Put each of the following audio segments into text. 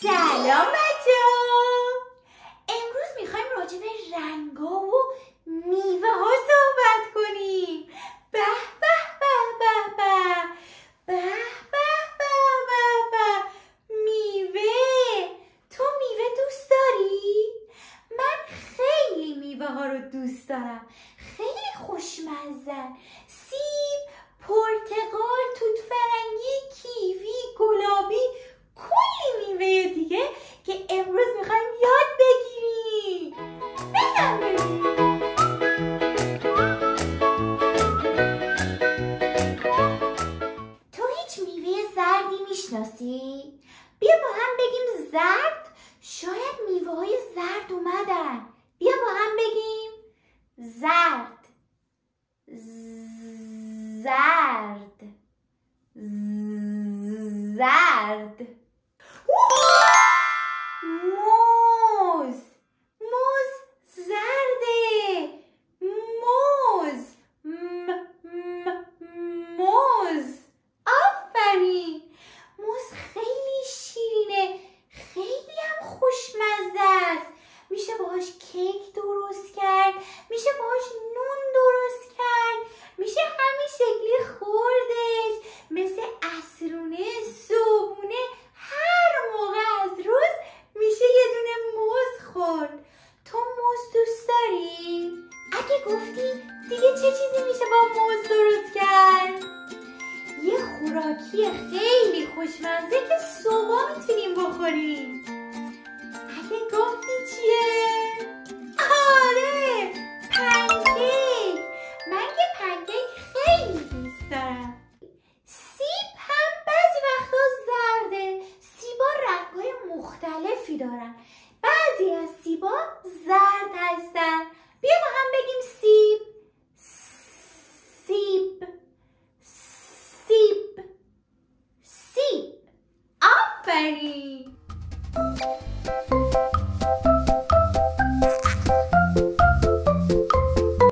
سلام بچه‌ها. امروز میخوایم راجع به رنگ‌ها و میوه‌ها صحبت کنیم. به به به به به به به به به. میوه. تو میوه دوست داری؟ من خیلی میوه‌ها رو دوست دارم. خیلی خوشمزه‌ن. سیب، پرتقال، توت فرنگی، کیوی، گلابی، کلی میوه دیگه که امروز میخوایم یاد بگیریم. بزن بریم. تو هیچ میوه زردی میشناسی؟ بیا با هم بگیم زرد. شاید میوه های زرد اومدن. بیا با هم بگیم زرد. زرد. زرد. موز. موز زرده. موز. موز. آفرین. موز خیلی شیرینه. خیلی هم خوشمزه است. میشه باهاش کیک درست کرد. میشه باهاش نون درست کرد. میشه همین شکلی خوردش. مثل عصرونه، صبحونه، هر موقع از روز میشه یه دونه موز خورد. تو موز دوست داری؟ اگه گفتی دیگه چه چیزی میشه با موز درست کرد؟ یه خوراکی خیلی خوشمزه که صبح میتونیم بخوریم. اگه گفتی چیه؟ آره، پنکیک. من که پنکیک خیلی دوست دارم. سیب هم بعضی وقتا زرده. سیبا رنگ‌های مختلفی دارن. بعضی از سیبا زرد هستن. بیا با هم بگیم سیب. سیب. سیب. سیب. آفرین.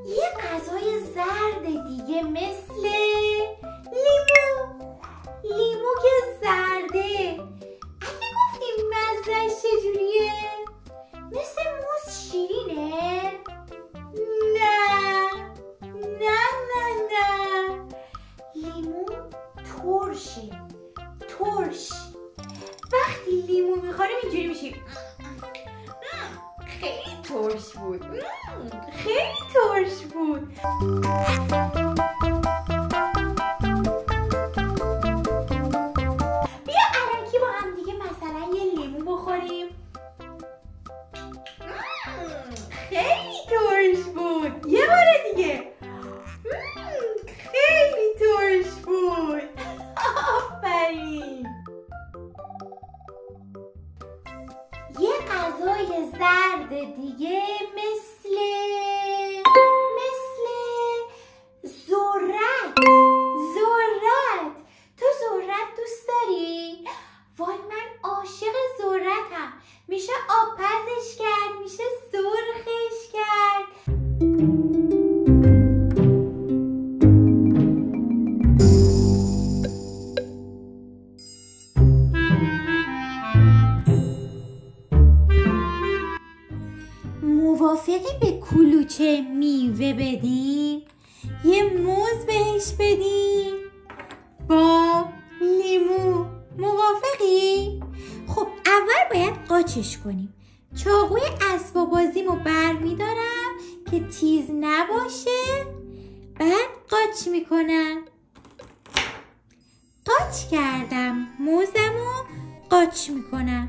یه غذای زرد دیگه مثل لیمو. لیمو که زرده. اگه گفتیم مزه‌اش چجوریه؟ مثل موز شیرینه؟ نه نه نه نه. لیمو ترشه. ترش. وقتی لیمو میخوریم اینجوری میشیم. خیلی ترش بود. خیلی ترش بود. بیا الکی با هم دیگه مثلا یه لیمو بخوریم. خیلی ترش بود. یه بار دیگه. خیلی ترش بود. آفرین. یه غذای زرد دیگه مثل ذرت. ذرت. تو ذرت دوست داری؟ وای من عاشق ذرتم. میشه آب پزش کرد. میشه سرخش کرد. موافقی به کلوچه میوه بدیم؟ یه موز بهش بدیم با لیمو. موافقی؟ خب اول باید قاچش کنیم. چاقوی اسباب بازیمو برمیدارم که تیز نباشه. بعد قاچ میکنم. قاچ کردم. موزمو قاچ میکنم.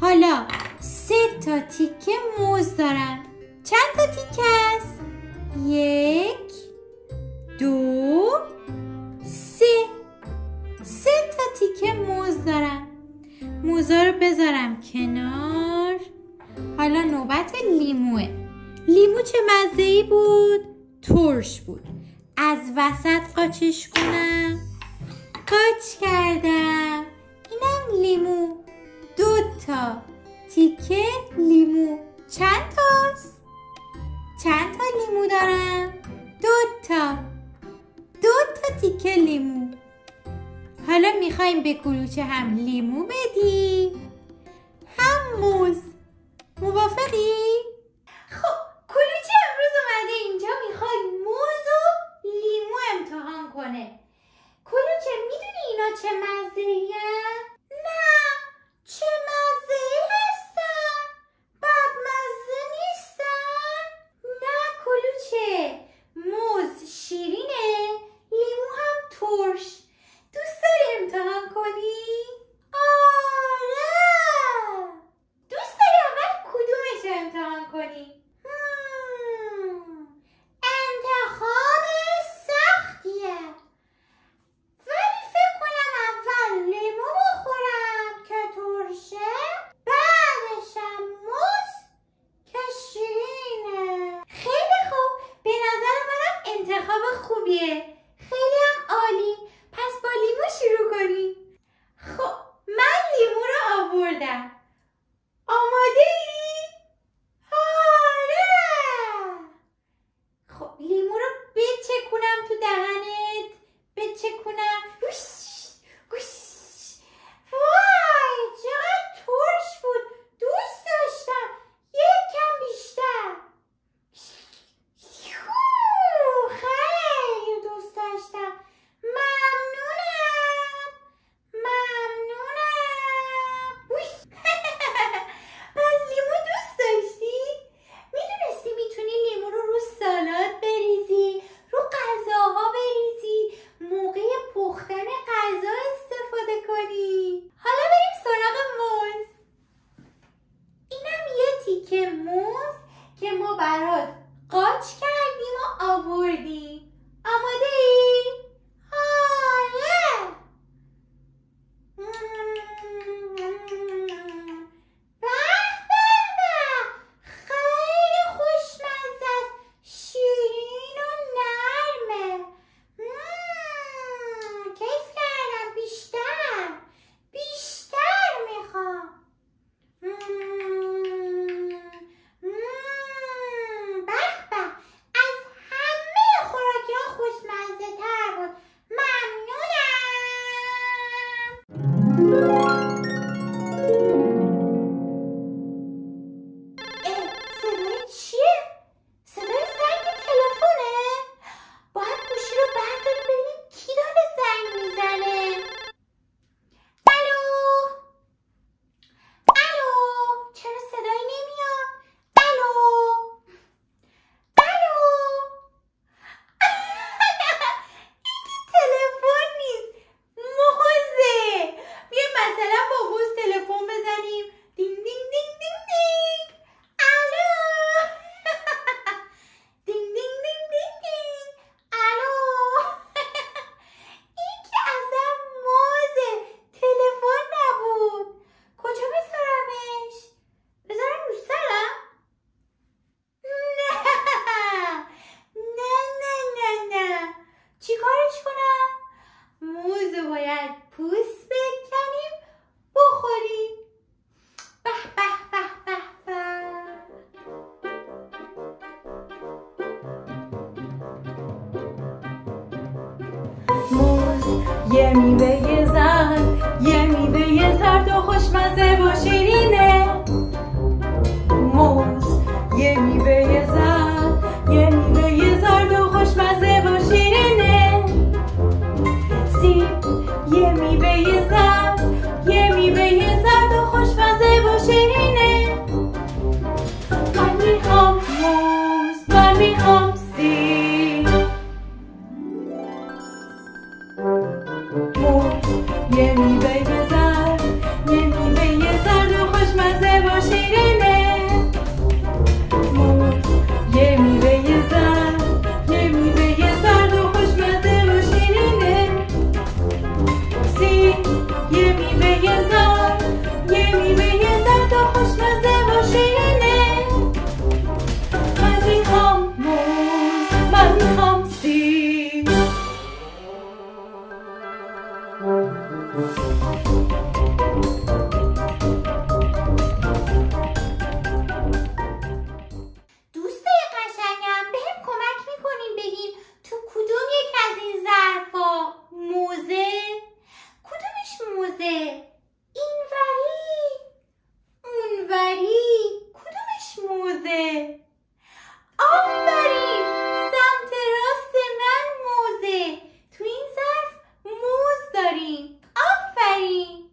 حالا 3 تا تیکه موز دارم. چند تا تیکه است؟ 1 2 3. 3 تا تیکه موز دارم. موزا رو بذارم کنار. حالا نوبت لیموه. لیمو چه مزه‌ای بود؟ ترش بود. از وسط قاچش کنم. قاچ کردم. اینم لیمو. 2 تا تیکه لیمو. چند تاست؟ چند تا لیمو دارم؟ 2 تا. 2 تا تیکه لیمو. حالا میخوایم به کلوچه هم لیمو بدیم. یه میوه زرد، یه میوه زرد و خوشمزه و شیرینه. موز یه میوه زرد، یه میوه زرد و خوشمزه و شیرینه. سیب یه میوه زرد، یه میوه زرد و خوشمزه و شیرینه. من میخوام موز، من میخوام سیب. موز یه میوه زرد، یه میوه زرد و خوشمزه و شیرینه. موز یه میوه زرد، یه میوه زرد و خوشمزه و شیرینه. سیب یه میوه زرد، یه میوه زرد و خوشمزه و شیرینه. من میخوام موز، من میخوام سیب. دوستای قشنگم بهم کمک میکنین بگین تو کدوم یک از این ظرفا موزه؟ کدومش موزه؟ اینوری، اونوری، کدومش موزه؟ آفرین، سمت راست من موزه. تو این ظرف موز داریم. آفرین.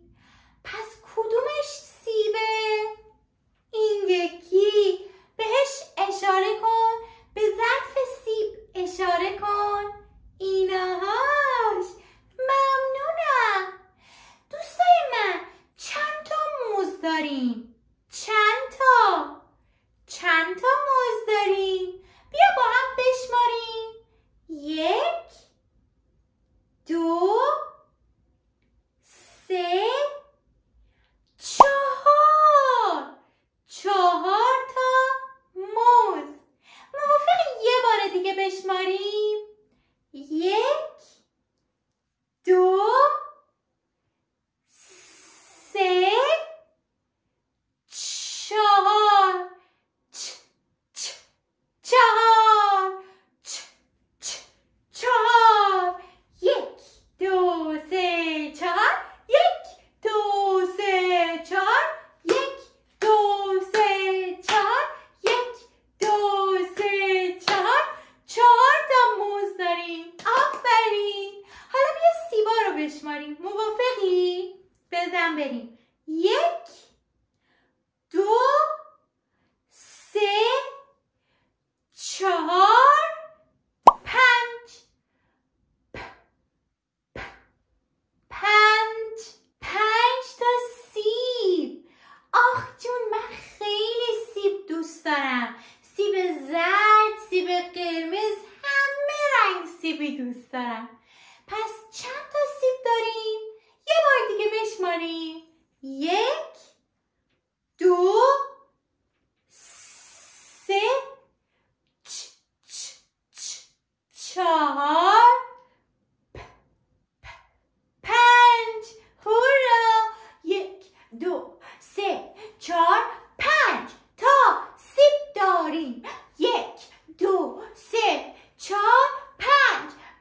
پس کدومش سیبه؟ این یکی. بهش اشاره کن، به ظرف سیب اشاره کن. اینهاش. ممنونم. دوستای من چند تا موز داریم؟ چند تا؟ چند تا موز داریم؟ بیا با هم بشماریم. 1 2 3 4. 4 تا موز. موافقی یه بار دیگه بشماریم؟ 1 2 3 4. 4. 1 2 3 4. 1 2 3 4. 1 2 3 4. 1 2 3 4. 4 تا موز داریم. آفرین. حالا بیا سیبا رو بشماریم. موافقی؟ بزن بریم. 1 2 3 4 5. 5 تا سیب. آخ جون، من خیلی سیب دوست دارم. سیب زرد، سیب قرمز، همه رنگ سیبی دوست دارم. پس چند تا سیب داریم؟ یه بار دیگه بشماریم. 1 2 3 4 5. هورا! 1 2 3 4 5 تا سیب داریم. 1 2 3 4 5.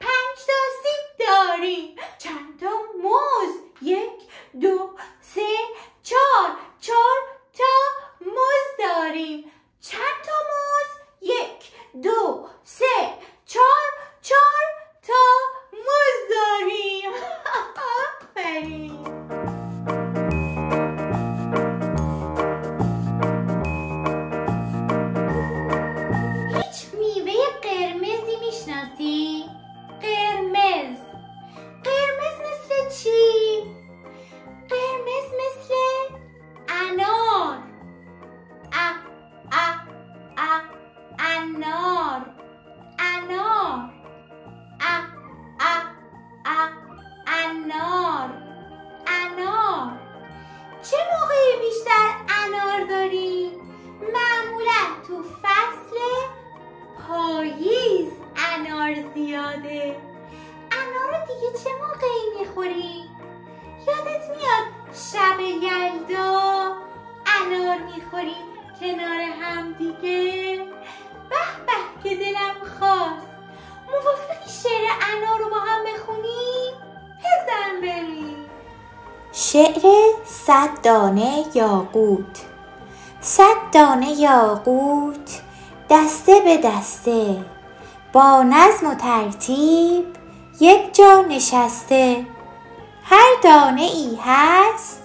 5 تا سیب داریم. چند تا موز؟ 1 2 3 4. 4 تا موز داریم. چند تا موز؟ 1 2 3 4. 4 تا موز داریم. آفرین. هیچ میوه قرمزی میشناسی؟ قرمز. قرمز مثل چی؟ قرمز مثل انار. انار. انار. انار. انار. چه موقعی بیشتر انار داریم؟ معمولا تو فصل پاییز انار زیاده. انار رو دیگه چه موقعی میخوریم؟ یادت میاد شب یلدا انار میخوریم کنار هم دیگه؟ به به که دلم خواست. موافقی شعر انار رو با هم بخونیم؟ شعر 100 دانه یاقوت. 100 دانه یاقوت دسته به دسته، با نظم و ترتیب یک جا نشسته. هر دانه ای هست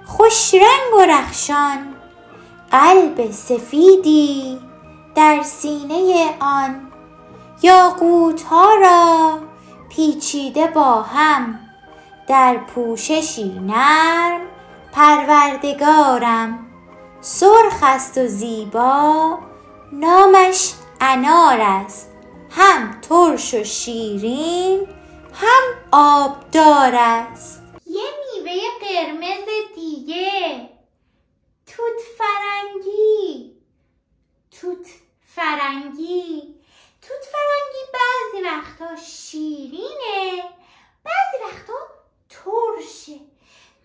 خوش رنگ و رخشان، قلب سفیدی در سینه آن. یاقوت ها را پیچیده با هم، در پوششی نرم پروردگارم. سرخ است و زیبا نامش انار است، هم ترش و شیرین هم آبدار است. یه میوه قرمز دیگه، توت فرنگی. توت فرنگی بعضی وقتا شیرینه، بعضی وقتا ترشه.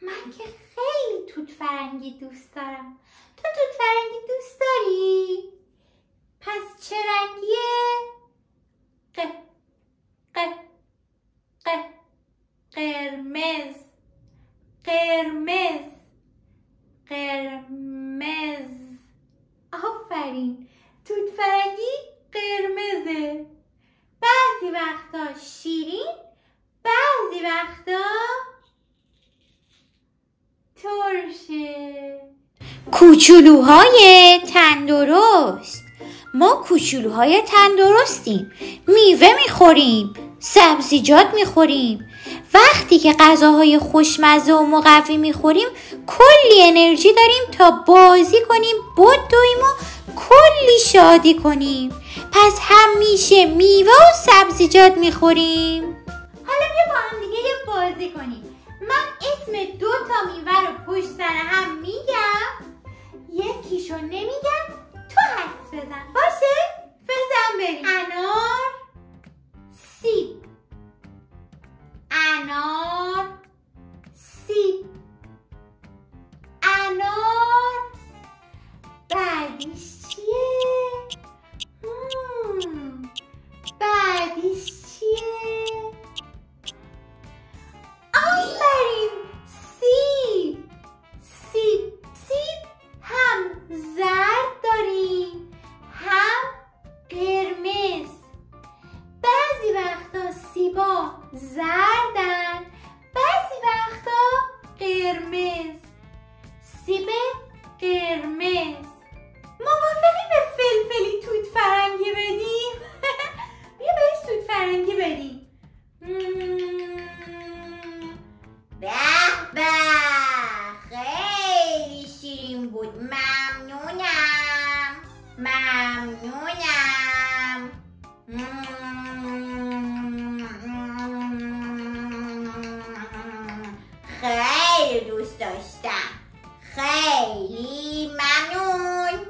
من که خیلی توت فرنگی دوست دارم. تو توت فرنگی دوست داری؟ پس چه رنگیه؟ قرمز. قرمز. قرمز. آفرین، توت فرنگی قرمزه. بعضی وقتا شیرین، بعضی وقتا ترشه. کوچولوهای تندرست. ما کوچولوهای تندرستیم، میوه میخوریم، سبزیجات میخوریم. وقتی که غذاهای خوشمزه و مقوی میخوریم کلی انرژی داریم تا بازی کنیم، بدویم و کلی شادی کنیم. پس همیشه میوه و سبزیجات میخوریم. حالا بیا با هم دیگه یه بازی کنیم. من اسم 2 تا میوه رو پشت سر هم میگم، یکیشو نمیگم، تو حدس بزن. باشه؟ بزن بریم. انار، سیب. انار، سیب. انار. بعدیش چیه؟ بعدیش چیه؟ آفرین، سیب. سیب. سیب هم زرد داریم هم قرمز. بعضی وقتا سیبا زردن، بعضی وقتا قرمز. سیب قرمز. موافقی به فلفلی توت فرنگی بدیم؟ بیا بهش توت فرنگی بدیم. به به، خیلی شیرین بود. ممنونم. خیلی دوست داشتم. خیلی ممنون.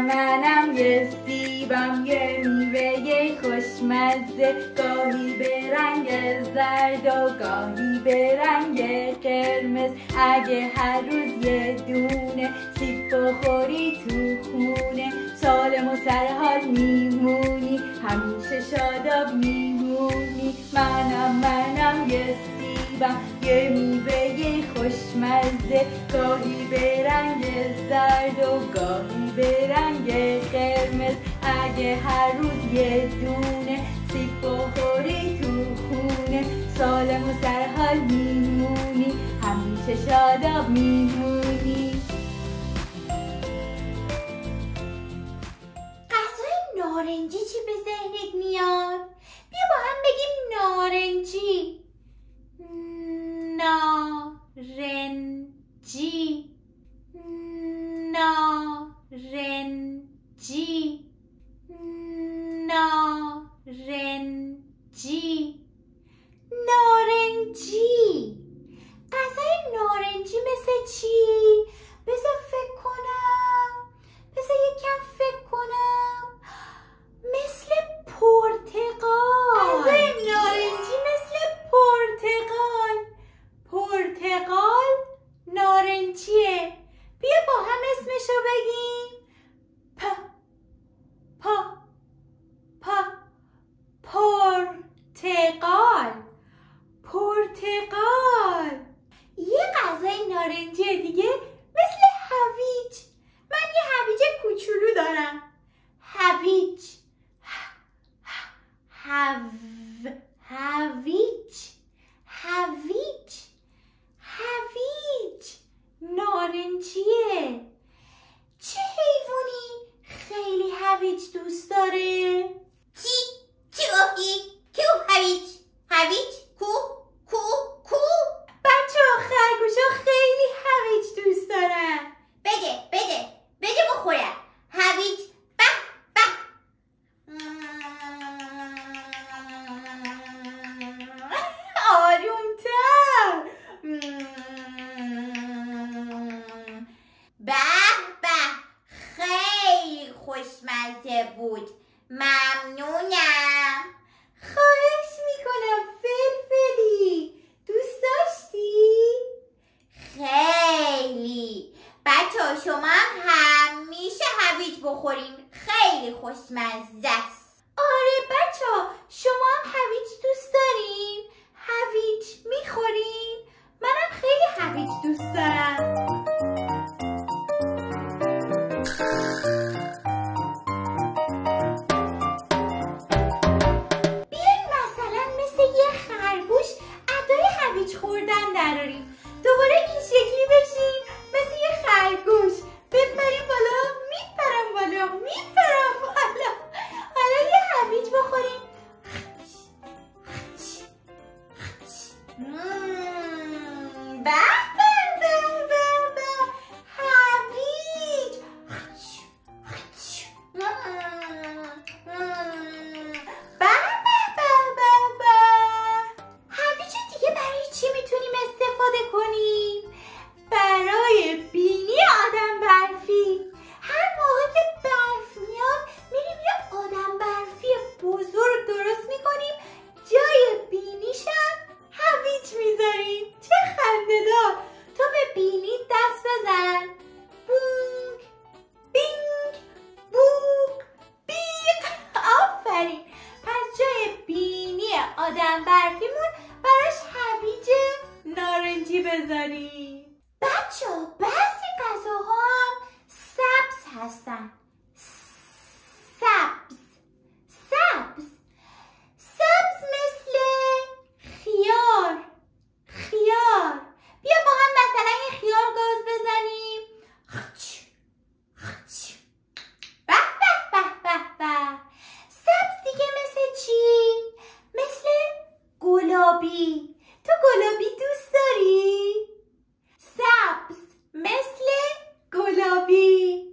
منم یه سیبم، یه میوه خوشمزه، گاهی به رنگ زرد و گاهی به رنگ قرمز. اگه هر روز یه دونه سیب بخوری تو خونه، سالم و سرحال میمونی، همیشه شاداب میمونی. منم یه سیبم، یه میوه خوشمزه، گاهی به رنگ زرد و گاهی به رنگ قرمز. اگه هر روز یه دونه سیب بخوری تو خونه، سالم و سرحال میمونی، همیشه شاداب میمونی. غذای نارنجی چی به ذهنت میاد؟ بیا با هم بگیم نارنجی. نارنجی. نارنجی. نارنجی. نارنجی. غذای نارنجی مثل چی؟ بذار فکر کنم. مثل پرتقال. غذای نارنجی مثل پرتقال. پرتقال نارنجیه. بیا با هم اسمشو بگیم. هویج هویج هویج نارنجیه. چه حیوانی خیلی هویج دوست داره؟ چی گفتی؟ کی گفت هویج؟ هویج؟ کو؟ بچه ها خرگوشا خیلی هویج دوست دارن. بده بخورم. هویج به آرومتر. به خیلی خوشمزه بود. ممنونم. خواهش میکنم فلفلی. دوست داشتی؟ خیلی. بچه شما هم همیشه هویج بخورین. خیلی خوشمزه است. آره بچه ها، شما هم هویج دوست دارین؟ هویج میخورین؟ منم خیلی هویج دوست دارم. بیاین مثلا مثل یه خرگوش ادای هویج خوردن دراریم. دوباره این شکلی بشیم مثل یه خرگوش. بپریم بالا، میپرم بالا. حالا یه هویج بخوریم. به هویج. هویج دیگه برای چی میتونیم استفاده کنیم؟ برای بینی آدم برفی. هر موقع که برف میاد میریم یه آدم برفی بزرگ درست میکنیم، جای بینیشم هویج میذاریم. چه خنده‌دار. تو به بینی دست بزن. بونگ بینگ بوق بیق. آفرین. پس جای بینی آدم برفیمون براش هویج نارنجی بذاریم. بچه ها بعضی غذاها هم سبز هستن. سبز مثل خیار. بیا با هم مثلا یه خیار گاز بزنیم. به. سبز دیگه مثل چی؟ مثل گلابی. تو گلابی دوست داری؟ سبز مثل گلابی.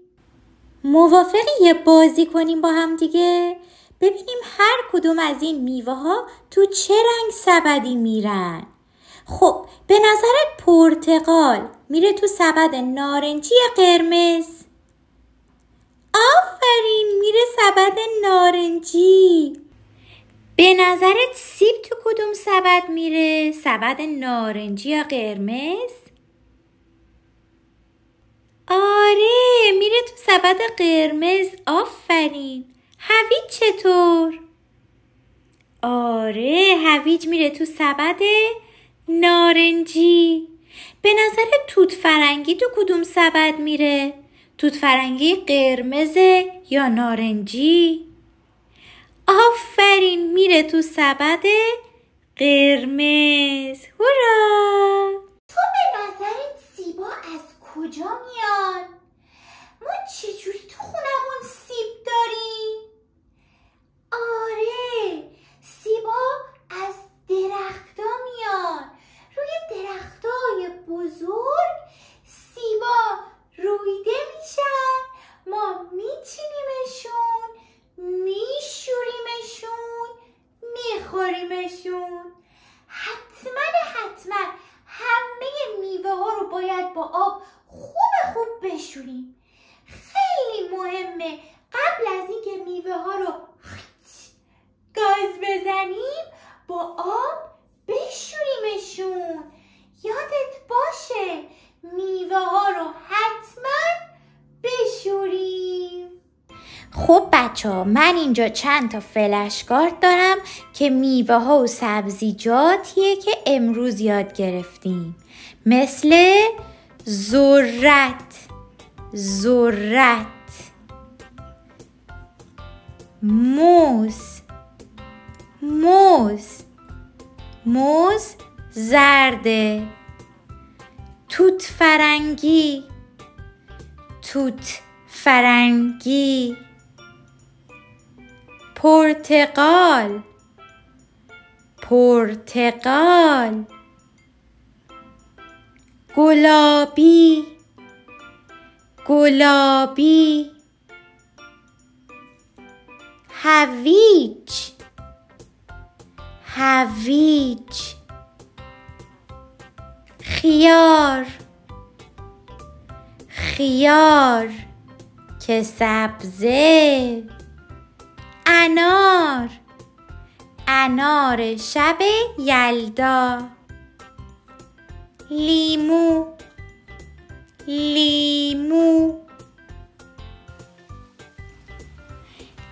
موافقی یه بازی کنیم با هم دیگه؟ ببینیم هر کدوم از این میوه ها تو چه رنگ سبدی میرن. خب به نظرت پرتقال میره تو سبد نارنجی یا قرمز؟ آفرین، میره سبد نارنجی. به نظرت سیب تو کدوم سبد میره؟ سبد نارنجی یا قرمز؟ آره، میره تو سبد قرمز. آفرین. هویج چطور؟ آره، هویج میره تو سبد نارنجی. به نظر توت فرنگی تو کدوم سبد میره؟ توت فرنگی قرمز یا نارنجی؟ آفرین، میره تو سبد قرمز. هورا! تو به نظرت سیبا از کجا میان؟ ما چجوری تو خونمون سیب داریم؟ آره، سیبا از درختا میان. روی درختای بزرگ سیبا رویده میشن. ما میچینیمشون، میشوریمشون، میخوریمشون. حتما همه میوه ها رو باید با آب خوب بشوریم. خیلی مهمه قبل از اینکه میوه ها رو گاز بزنیم با آب بشوریمشون. یادت باشه میوه ها رو حتما بشوریم. خب بچه ها، من اینجا چند تا فلشکارد دارم که میوه ها و سبزیجاتیه که امروز یاد گرفتیم، مثل ذرت، موز، موز. موز زرده. توت فرنگی. توت فرنگی. پرتقال. پرتقال. گلابی. گلابی. هویج. هویج. خیار. خیار که سبزه. انار. انار شب یلدا. لیمو. لیمو.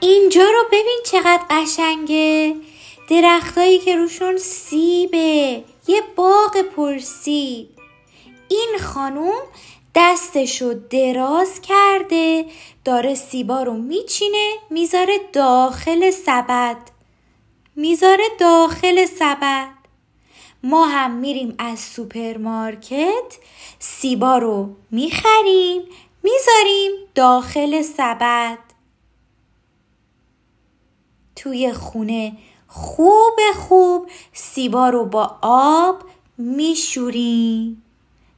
اینجا رو ببین چقدر قشنگه. درختایی که روشون سیبه. یه باغ پرسیب. این خانوم دستشو دراز کرده داره سیبا رو میچینه میذاره داخل سبد. میذاره داخل سبد. ما هم میریم از سوپرمارکت سیبا رو میخریم میذاریم داخل سبد. توی خونه خوب سیبا رو با آب میشوریم.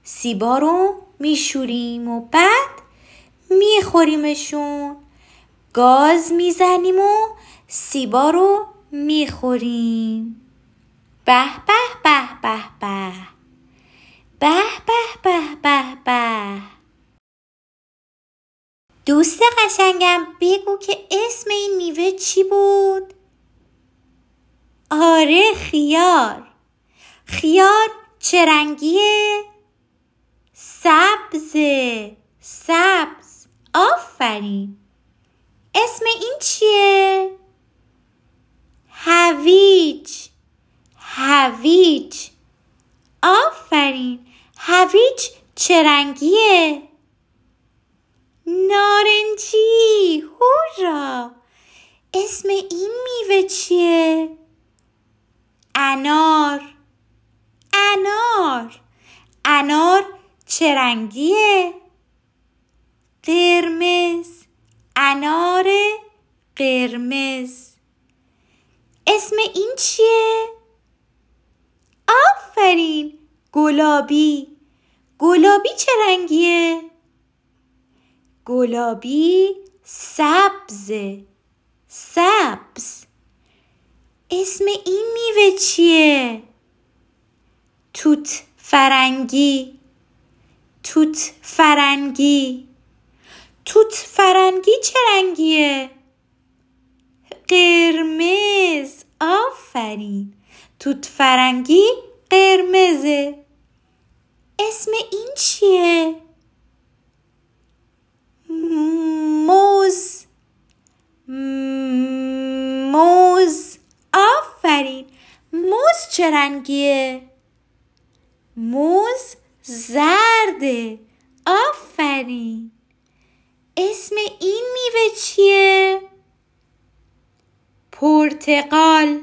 سیبا رو میشوریم و بعد میخوریمشون. گاز میزنیم و سیبا رو میخوریم. به به به به به. به به به به به. دوست قشنگم بگو که اسم این میوه چی بود؟ آره خیار. خیار چه رنگیه؟ سبزه. سبز. آفرین. اسم این چیه؟ هویج. هویج. آفرین. هویج چه رنگیه؟ نارنجی. هورا. اسم این میوه چیه؟ انار. انار. انار چه رنگیه؟ قرمز. انار قرمز. اسم این چیه؟ آفرین. گلابی. گلابی چه رنگیه؟ گلابی سبزه. سبز. اسم این میوه چیه؟ توت فرنگی. توت فرنگی. توت فرنگی چه رنگیه؟ قرمز. آفرین. توت فرنگی قرمزه. اسم این چیه؟ موز. موز. آفرین. موز چه رنگیه؟ موز زرده. آفرین. اسم این میوه چیه؟ پرتقال.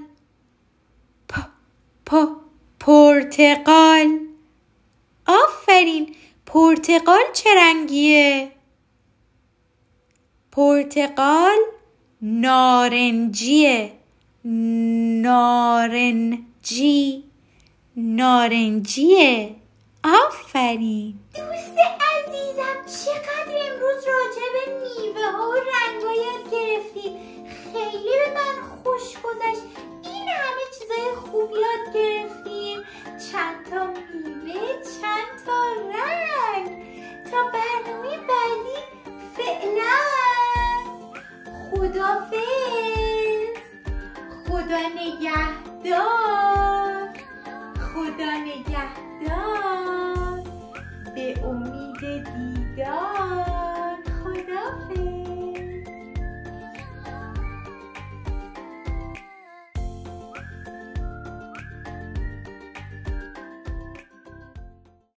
پرتقال. آفرین. پرتقال چه رنگیه؟ پرتقال نارنجیه. نارنجی. نارنجیه. آفرین. دوست عزیزم چقدر امروز راجع به میوه ها و رنگ‌ها یاد گرفتیم. خیلی به من خوش گذشت. این همه چیزای خوب یاد گرفتیم. چند تا میوه، چند تا رنگ. تا برنامه بعدی فعلا خدافظ. خدا نگهدار. خدا نگهدار. به امید